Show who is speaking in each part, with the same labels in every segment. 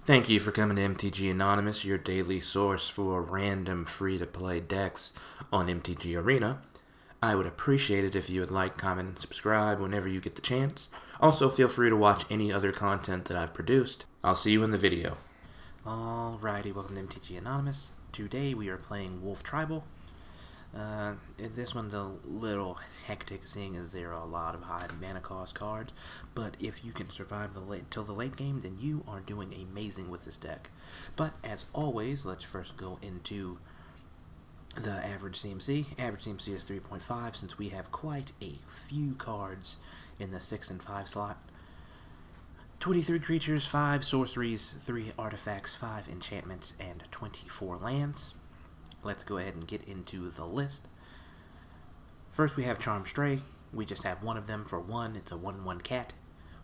Speaker 1: Thank you for coming to MTG Anonymous, your daily source for random free-to-play decks on MTG Arena. I would appreciate it if you would like, comment, and subscribe whenever you get the chance. Also, feel free to watch any other content that I've produced. I'll see you in the video. Alrighty, welcome to MTG Anonymous. Today we are playing Wolf Tribal. This one's a little hectic, seeing as there are a lot of high mana cost cards, but if you can survive till the late game, then you are doing amazing with this deck. But as always, let's first go into the average CMC. Average CMC is 3.5, since we have quite a few cards in the 6 and 5 slot. 23 creatures, 5 sorceries, 3 artifacts, 5 enchantments, and 24 lands. Let's go ahead and get into the list. First, we have Charmed Stray. We just have one of them for 1. It's a 1/1 cat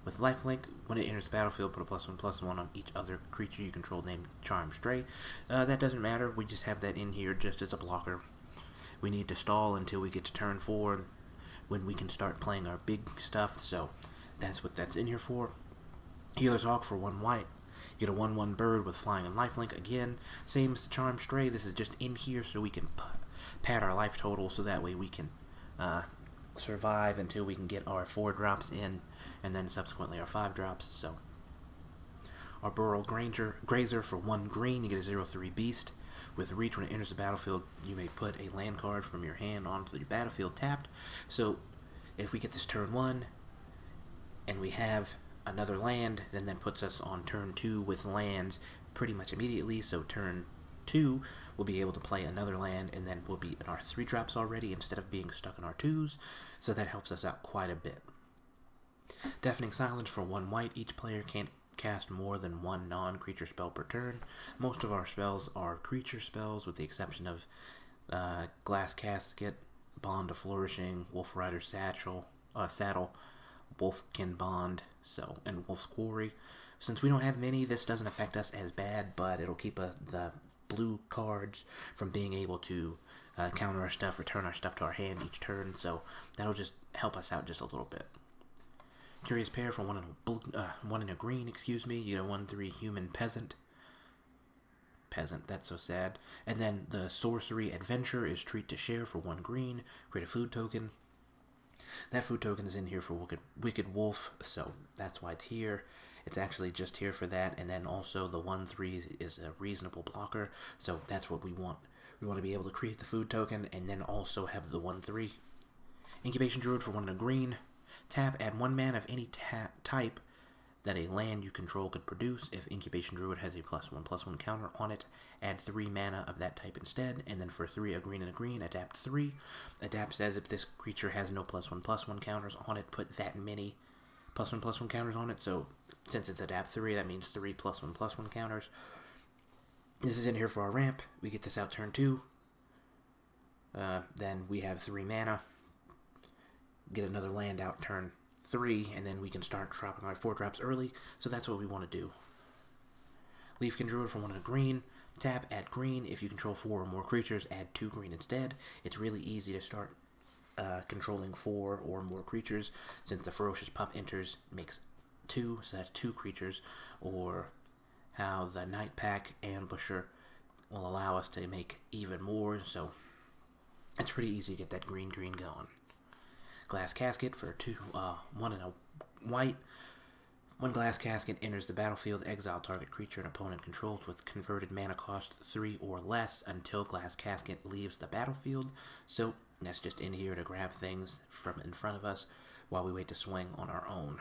Speaker 1: with lifelink. When it enters the battlefield, put a +1/+1 on each other creature you control named Charmed Stray. That doesn't matter. We just have that in here just as a blocker. We need to stall until we get to turn 4 when we can start playing our big stuff, so that's what that's in here for. Healer's Hawk for 1 white. You get a 1/1 bird with flying and lifelink. Again, same as the Charmed Stray. This is just in here so we can pad our life total, so that way we can survive until we can get our 4 drops in, and then subsequently our 5 drops. So, our Burrow Grazer for 1 green. You get a 0/3 beast. With reach, when it enters the battlefield, you may put a land card from your hand onto the battlefield tapped. So, if we get this turn 1, and we have another land, then that puts us on turn 2 with lands pretty much immediately. So turn 2 we'll be able to play another land, and then we'll be in our 3 drops already instead of being stuck in our 2s, so that helps us out quite a bit. Deafening Silence for 1 white. Each player can't cast more than 1 non-creature spell per turn. Most of our spells are creature spells, with the exception of Glass Casket, Bond of Flourishing, Wolf Rider Saddle, Wolfkin Bond, and Wolf's Quarry. Since we don't have many, this doesn't affect us as bad, but it'll keep the blue cards from being able to counter our stuff, return our stuff to our hand each turn, so that'll just help us out just a little bit. Curious Pair for 1 and a green, You get a 1/3 human peasant. That's so sad. And then the Sorcery Adventure is Treat to Share for 1 green. Create a food token. That food token is in here for Wicked Wolf, so that's why it's here. It's actually just here for that, and then also the 1/3 is a reasonable blocker, so that's what we want. We want to be able to create the food token, and then also have the 1/3. Incubation Druid for 1 and a green. Tap, add 1 mana of any type that a land you control could produce. If Incubation Druid has a +1/+1 counter on it, add 3 mana of that type instead, and then for 3, a green and a green, adapt 3. Adapt says if this creature has no +1/+1 counters on it, put that many +1/+1 counters on it, so since it's adapt 3, that means 3 +1/+1 counters. This is in here for our ramp. We get this out turn 2. Then we have 3 mana. Get another land out turn 3, and then we can start dropping our 4 drops early, so that's what we want to do. Leafkin Druid for 1 and a green. Tap, add green. If you control 4 or more creatures, add 2 green instead. It's really easy to start controlling 4 or more creatures, since the Ferocious Pup enters makes 2, so that's 2 creatures, or how the Night Pack Ambusher will allow us to make even more, so it's pretty easy to get that green going. Glass Casket for 1 and a white. When Glass Casket enters the battlefield, exile target creature an opponent controls with converted mana cost 3 or less until Glass Casket leaves the battlefield. So that's just in here to grab things from in front of us while we wait to swing on our own.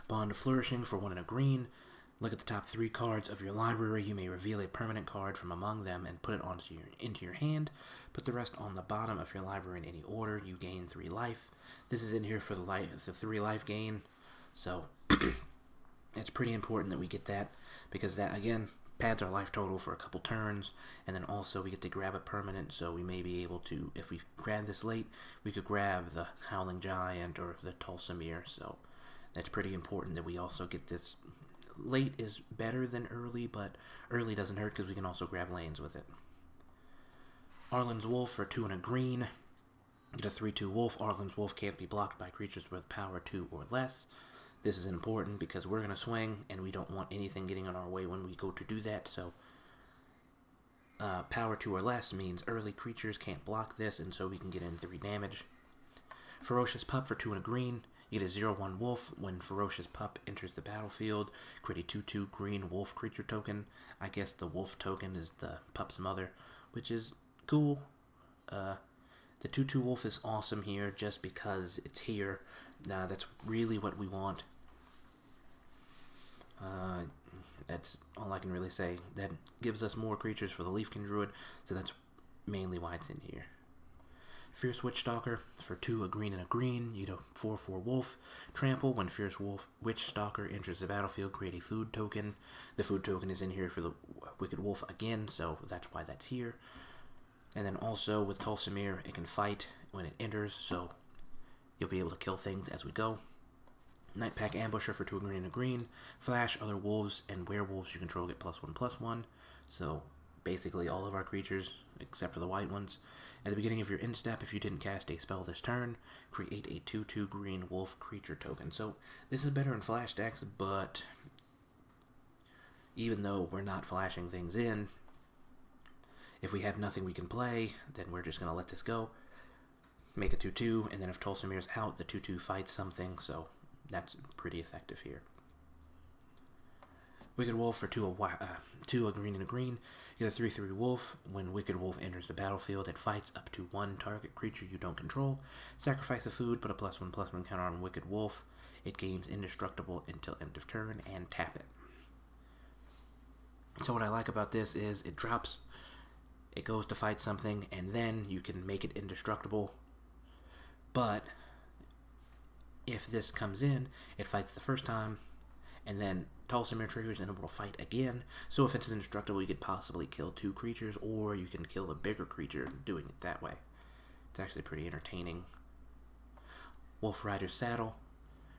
Speaker 1: Bond of Flourishing for 1 and a green. Look at the top 3 cards of your library. You may reveal a permanent card from among them and put it into your hand. Put the rest on the bottom of your library in any order. You gain 3 life. This is in here for the 3 life gain. So it's pretty important that we get that, because that, again, pads our life total for a couple turns, and then also we get to grab a permanent, so we may be able to, if we grab this late, we could grab the Howling Giant or the Tolsimir, so that's pretty important that we also get this. Late is better than early, but early doesn't hurt because we can also grab lanes with it. Arlen's Wolf for 2 and a green. Get a 3/2 Wolf. Arlen's Wolf can't be blocked by creatures with power 2 or less. This is important because we're going to swing, and we don't want anything getting in our way when we go to do that, so power 2 or less means early creatures can't block this, and so we can get in 3 damage. Ferocious Pup for 2 and a green. You get a 0/1 wolf. When Ferocious Pup enters the battlefield, create a 2/2 green wolf creature token. I guess the wolf token is the pup's mother, which is cool. The 2/2 wolf is awesome here just because it's here. That's really what we want. That's all I can really say. That gives us more creatures for the Leafkin Druid, so that's mainly why it's in here. Fierce Witchstalker for 2, a green and a green. You get a 4/4 wolf. Trample. When Fierce Witchstalker enters the battlefield, create a food token. The food token is in here for the Wicked Wolf again, so that's why that's here. And then also with Tolsimir, it can fight when it enters, so you'll be able to kill things as we go. Nightpack Ambusher for 2 green and a green. Flash, other wolves and werewolves you control get +1/+1. So basically all of our creatures, except for the white ones. At the beginning of your end step, if you didn't cast a spell this turn, create a 2/2 green wolf creature token. So this is better in flash decks, but even though we're not flashing things in, if we have nothing we can play, then we're just going to let this go. Make a 2/2, and then if Tolsimir's out, the 2/2 fights something, so that's pretty effective here. Wicked Wolf for 2, a green and a green. You get a 3/3 wolf. When Wicked Wolf enters the battlefield, it fights up to 1 target creature you don't control. Sacrifice the food, put a +1/+1 counter on Wicked Wolf. It gains indestructible until end of turn, and tap it. So what I like about this is it drops, it goes to fight something, and then you can make it indestructible. But if this comes in, it fights the first time, and then Tolsimir triggers and it will fight again. So if it's indestructible, you could possibly kill 2 creatures, or you can kill a bigger creature doing it that way. It's actually pretty entertaining. Wolf Rider's Saddle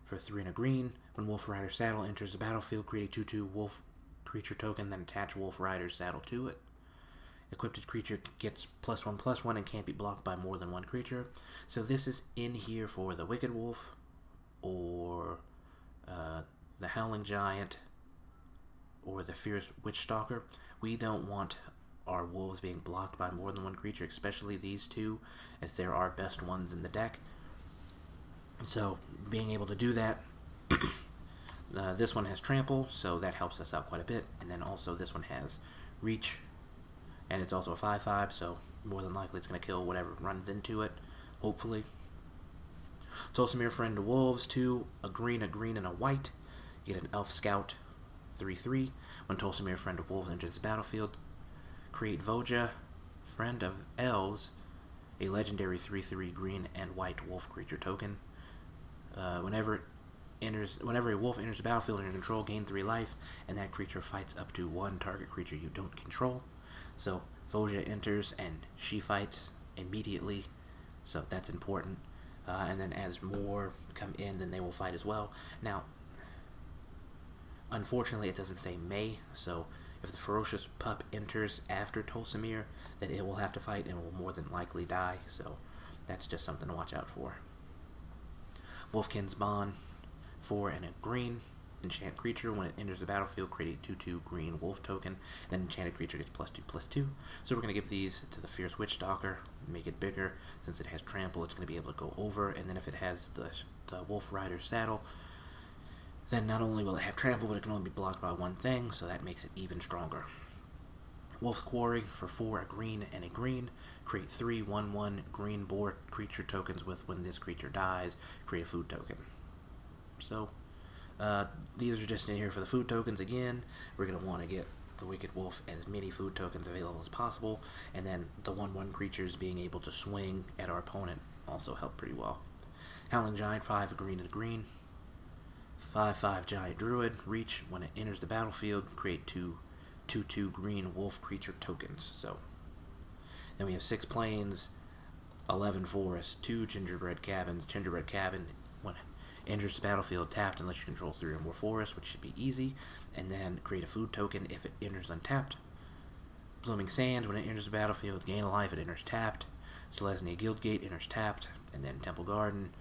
Speaker 1: for 3 and a green. When Wolf Rider's Saddle enters the battlefield, create a 2/2 wolf creature token, then attach Wolf Rider's Saddle to it. Equipped creature gets +1/+1 and can't be blocked by more than 1 creature. So this is in here for the Wicked Wolf, or the Howling Giant, or the Fierce Witchstalker. We don't want our wolves being blocked by more than 1 creature, especially these 2, as they're our best ones in the deck. So being able to do that, this one has Trample, so that helps us out quite a bit. And then also this one has Reach, and it's also a 5/5, so more than likely it's going to kill whatever runs into it, hopefully. Tolsimir Friend to Wolves, 2, a green, and a white. You get an Elf Scout, 3/3. When Tolsimir Friend of Wolves enters the battlefield, create Voja, Friend of Elves, a legendary 3/3 green and white wolf creature token. Whenever a wolf enters the battlefield under control, gain 3 life, and that creature fights up to 1 target creature you don't control. So Voja enters and she fights immediately, so that's important. And then as more come in, then they will fight as well. Now, unfortunately, it doesn't say may, so if the Ferocious Pup enters after Tolsimir, then it will have to fight and will more than likely die, so that's just something to watch out for. Wolfkin's Bond, 4 and a green. Enchant creature. When it enters the battlefield, create a 2/2 green wolf token. Then enchanted creature gets +2/+2. So we're going to give these to the Fierce Witchstalker, make it bigger. Since it has Trample, it's going to be able to go over. And then if it has the Wolf Rider's Saddle, then not only will it have Trample, but it can only be blocked by 1 thing, so that makes it even stronger. Wolf's Quarry for 4, a green and a green. Create 3 1/1 green boar creature tokens with when this creature dies, create a food token. So these are just in here for the food tokens again. We're going to want to get the Wicked Wolf as many food tokens available as possible, and then the 1/1 creatures being able to swing at our opponent also help pretty well. Howling Giant, 5, a green and a green. 5/5 Giant Druid. Reach. When it enters the battlefield, create 2/2 green wolf creature tokens. So then we have 6 plains, 11 forests, 2 gingerbread cabins. Gingerbread cabin, when enters the battlefield tapped unless you control 3 or more forests, which should be easy, and then create a food token if it enters untapped. Blooming Sands, when it enters the battlefield, gain a life, it enters tapped. Selesnya Guildgate enters tapped, and then Temple Garden.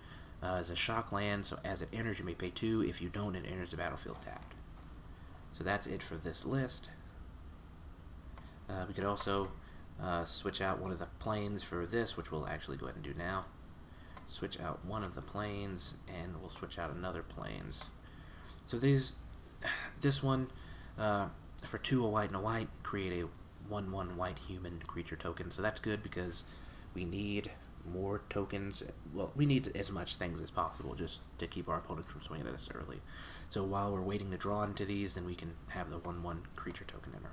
Speaker 1: Is a shock land, so as it enters, you may pay 2. If you don't, it enters the battlefield tapped. So that's it for this list. We could also switch out one of the planes for this, which we'll actually go ahead and do now. Switch out one of the planes, and we'll switch out another planes. So this one, for 2 a white and a white, create a 1/1 white human creature token. So that's good because we need more tokens. Well, we need as much things as possible just to keep our opponents from swinging at us early. So while we're waiting to draw into these, then we can have the 1/1 creature token enter.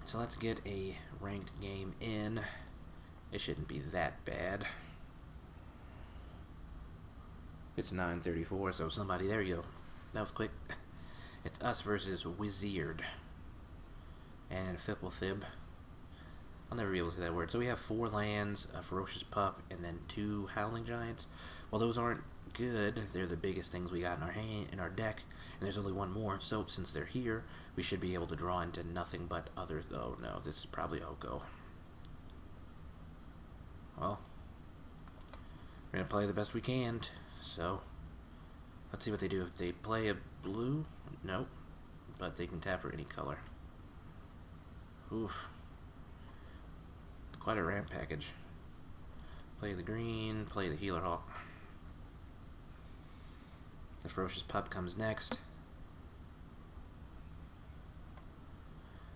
Speaker 1: So let's get a ranked game in. It shouldn't be that bad. It's 9:34, so somebody, there you go. That was quick. It's us versus Wizard and Fipplethib. I'll never be able to say that word. So we have 4 lands, a Ferocious Pup, and then 2 Howling Giants. Well, those aren't good. They're the biggest things we got in our deck, and there's only one more. So since they're here, we should be able to draw into nothing but others. Oh no, this is probably how it'll go. Well, we're gonna play the best we can. So let's see what they do. If they play a blue, nope, but they can tap for any color. Oof. Quite a ramp package. Play the green, play the Healer Hawk. The Ferocious Pup comes next.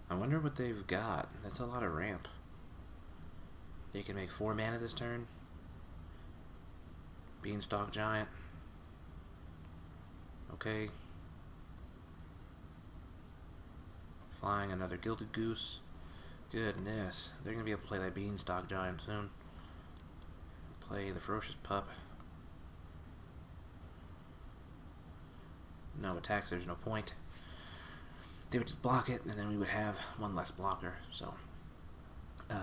Speaker 1: I wonder what they've got. That's a lot of ramp. They can make 4 mana this turn. Beanstalk Giant. Okay. Flying another Gilded Goose. Goodness, they're going to be able to play that Beanstalk Giant soon. Play the Ferocious Pup. No attacks, there's no point. They would just block it, and then we would have 1 less blocker. So,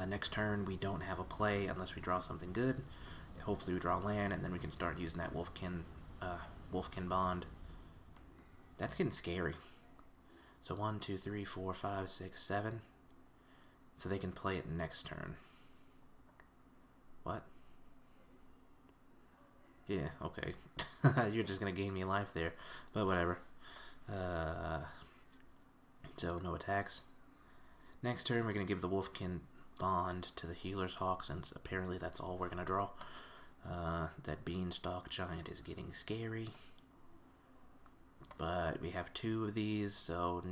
Speaker 1: next turn we don't have a play unless we draw something good. Hopefully we draw land, and then we can start using that Wolfkin Bond. That's getting scary. So 1, 2, 3, 4, 5, 6, 7. So they can play it next turn. What? Yeah, okay. You're just gonna gain me life there. But whatever. So no attacks. Next turn we're gonna give the Wolfkin Bond to the Healer's Hawk, since apparently that's all we're gonna draw. That Beanstalk Giant is getting scary. But we have 2 of these, so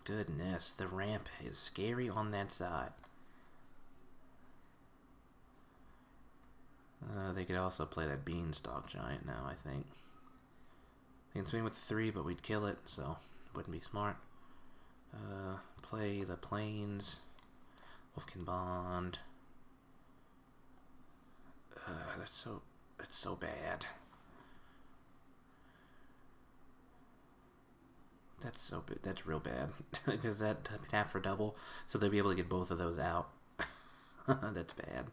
Speaker 1: goodness, the ramp is scary on that side. They could also play that Beanstalk Giant now, I think. They can swing with 3, but we'd kill it, so wouldn't be smart. Play the Plains. Wolfkin Bond. That's so bad. That's real bad. Because that tap for double, so they'll be able to get both of those out. That's bad.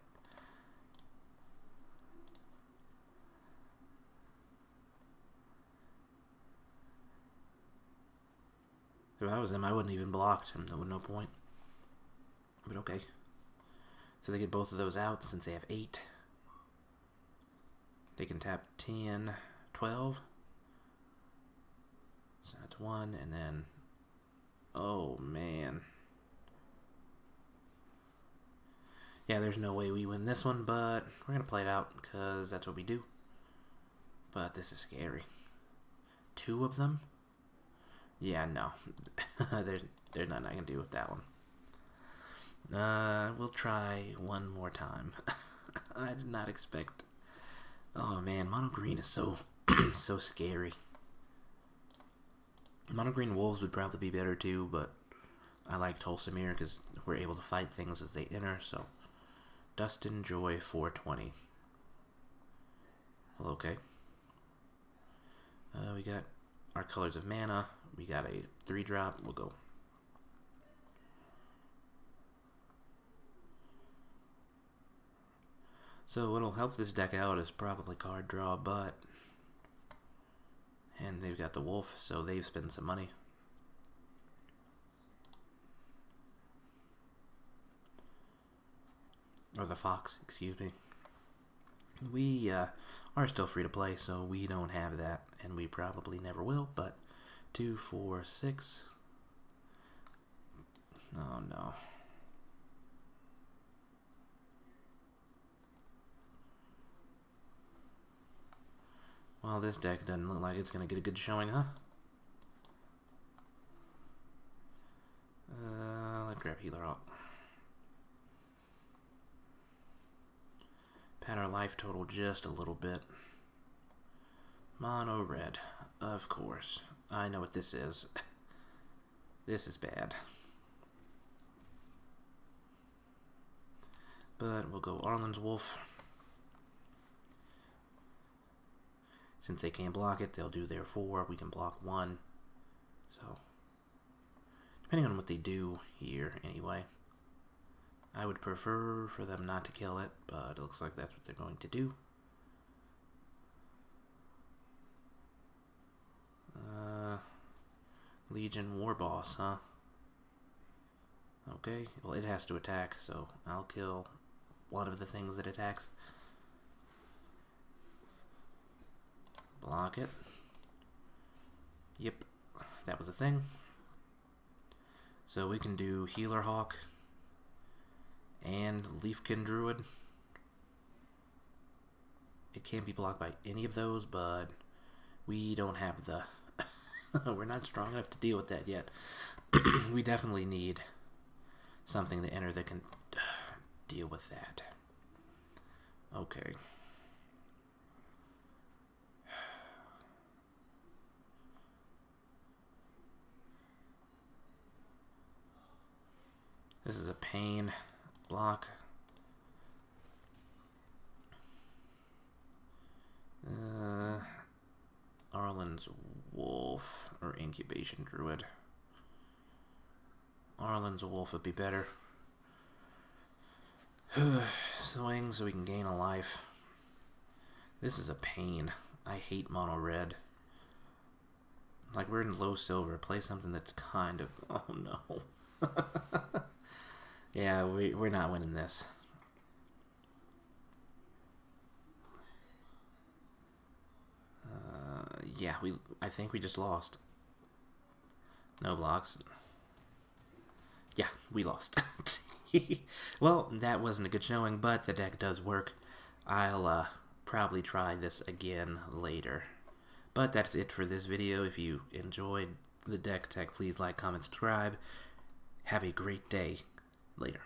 Speaker 1: If I was them, I wouldn't even blocked him. There was no point. But okay. So they get both of those out since they have 8. They can tap 10, 12. So that's 1, and then... Oh, man. Yeah, there's no way we win this one, but we're going to play it out because that's what we do. But this is scary. 2 of them? Yeah, no. There's nothing I can do with that one. We'll try one more time. I did not expect... Oh man, mono green is so so scary. Mono green wolves would probably be better too, but I like Tolsimir because we're able to fight things as they enter. So Dustin Joy 420. Well, okay. We got our colors of mana. We got a 3-drop. We'll go. So what'll help this deck out is probably card draw, but... And they've got the wolf, so they've spent some money. or the Fox, excuse me. We are still free to play, so we don't have that, and we probably never will, but 2, 4, 6. Oh no. Well, this deck doesn't look like it's going to get a good showing, huh? Let's grab Healer Hawk. Pad our life total just a little bit. Mono red, of course. I know what this is. This is bad. But we'll go Arlen's Wolf. Since they can't block it, they'll do their 4. We can block 1. So, depending on what they do here, anyway. I would prefer for them not to kill it, but it looks like that's what they're going to do. Legion War Boss, huh? Okay, well it has to attack, so I'll kill one of the things that attacks. Block it. Yep, that was a thing. So we can do Healer Hawk and Leafkin Druid. It can't be blocked by any of those, but we don't have the... We're not strong enough to deal with that yet. We definitely need something to enter that can deal with that. Okay. This is a pain. Block. Arlen's Wolf or Incubation Druid. Arlen's Wolf would be better. Swing so we can gain a life. This is a pain. I hate mono red. Like, we're in low silver. Play something that's kind of... Oh no. Yeah, we're not winning this. Yeah, I think we just lost. No blocks. Yeah, we lost. Well, that wasn't a good showing, but the deck does work. I'll probably try this again later. But that's it for this video. If you enjoyed the deck tech, please like, comment, subscribe. Have a great day. Later.